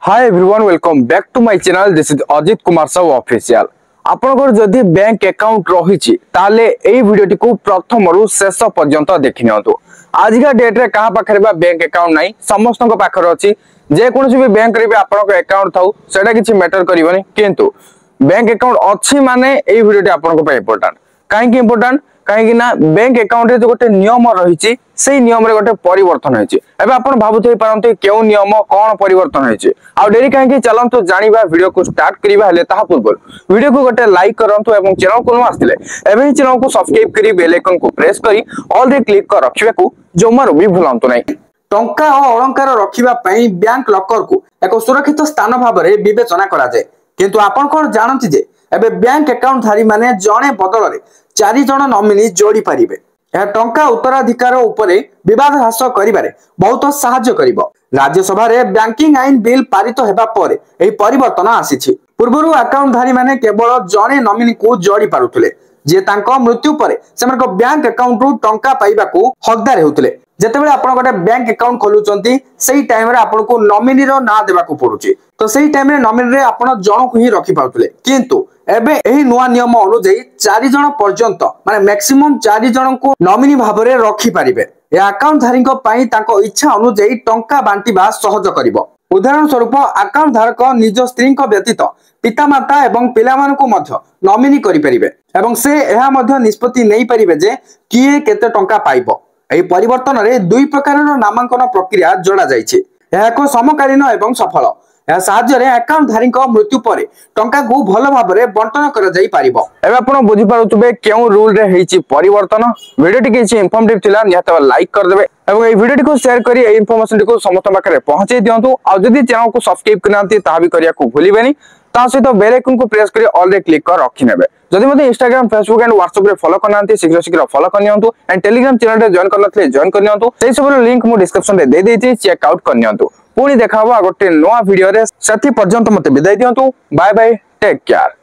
Hi everyone welcome back to my channel. This is Ajit Kumar Sahu official. आपनकर जदि bank account रही ताले एई वीडियोटी को प्रथम रु शेष पर्यंत देखि नियंतु। आज का डेट रे कहा पाखरे बा बैंक अकाउंट नाही, समस्त को पाखरे अछि। जे कोनोसी भी बैंक रे भी आपनक अकाउंट थाउ सेटा किछि मैटर करिवनी, किंतु बैंक अकाउंट अछि माने एई वीडियोटी आपनक पे इंपोर्टेंट। काहे कि इंपोर्टेंट कहीं ना बैंक अकाउंट रे जो गोटे नियम रही से नियम रे गोटे परिवर्तन होइछि। एबे आपण भाबुथै पारंते केउ नियम कोन परिवर्तन होइछि। आ डेरी काहे चलंतु जानिबा वीडियो को स्टार्ट करिबा हेले ताहा पूर्व वीडियो को गोटे लाइक करंतु एवं चैनल को आस्थिले एबे ही चैनल को सब्सक्राइब करी बेल आइकन को प्रेस करी ऑल रे क्लिक कर रखिबा को जोमारो भी भूलंतु नै। टंका और अलंकार रखिबा पई बैंक लॉकर को एक सुरक्षित स्थान भाव रे विवेचना करा जाय, किंतु आपण कोन जानंती जे एबे बैंक अकाउंट धारी माने जणे बदल रे 4 जण नॉमिनी जोड़ी पारिबे। यह टंका उत्तराधिकार उपरे विवाद ह्रास करिबारे बहुत सहाय्य करिवो। राज्यसभा रे बैंकिंग आईन बिल पारित हेबा परे एही परिवर्तन आसीछि। पूर्वरु अकाउंट धारी माने केवल जणे नॉमिनी को जोड़ी पारुथिले जे तांको मृत्यु परे सेमानको बैंक अकाउंट रु टंका पाइबा को हकदार हेउथिले। जेतेबेले आपण गोटे बैंक अकाउंट खोलुचंती सेही टाइम रे आपण को नॉमिनी रो ना देबा को पड़ुची, तो सेही टाइम रे नॉमिनी रे आपण जण को ही रखि पाउथिले। किंतु एबे एही नुवा नियम अनुसार 4 जण पर्यंत माने मैक्सिमम 4 जण को नॉमिनी भाव रे रखि पारिबे। ए अकाउंट धारीको पई ताको इच्छा अनुसार टंका बांटीबा सहज करिवो। उदाहरण स्वरूप अकाउंट धारक निज स्त्री को व्यतीत पितामाता एवं पिलामानकु मध्य नॉमिनी करि परिबे एवं से एहा मध्य निष्पत्ति नै परिबे जे किए केते टंका पाइबो। एही परिवर्तन रे दुई प्रकार नामांकन प्रक्रिया जोड़ा जाइछे। एहा को समकालीन एवं सफल। या साहाय्य रे अकाउंट धारी को मृत्यु परे टंका को भलो भाव रे बंटन कर जाई पारिबो। एबे आपण बुझि पारुतबे केउ रूल रे हेछि परिवर्तन। वीडियोटी किछि इन्फॉर्मेटिव थिला निहात लाइक कर देबे एवं ए वीडियोटी को शेयर करी ए इन्फॉर्मेशन को समस्त पाखरे पहुंचाई दियंतु। आ जदि चैनल को सब्सक्राइब करनांती ता भी करिया को भूलिबेनी। ता सहित बेल आइकन को प्रेस करी ऑल रे क्लिक कर रखि नेबे। जदि मते इंस्टाग्राम फेसबुक एंड व्हाट्सएप रे फॉलो करनांती शीघ्र शीघ्र फॉलो करनियंतु एंड टेलीग्राम चैनल रे जॉइन करनथले जॉइन करनियंतु। सेहि सब लिंक मु डिस्क्रिप्शन रे दे देछि, चेक आउट करनियंतु। पुणी देखा गोटे नुआ वीडियो रे। सथि पर्यंत मते विदाई दियंतु। Bye bye, take care.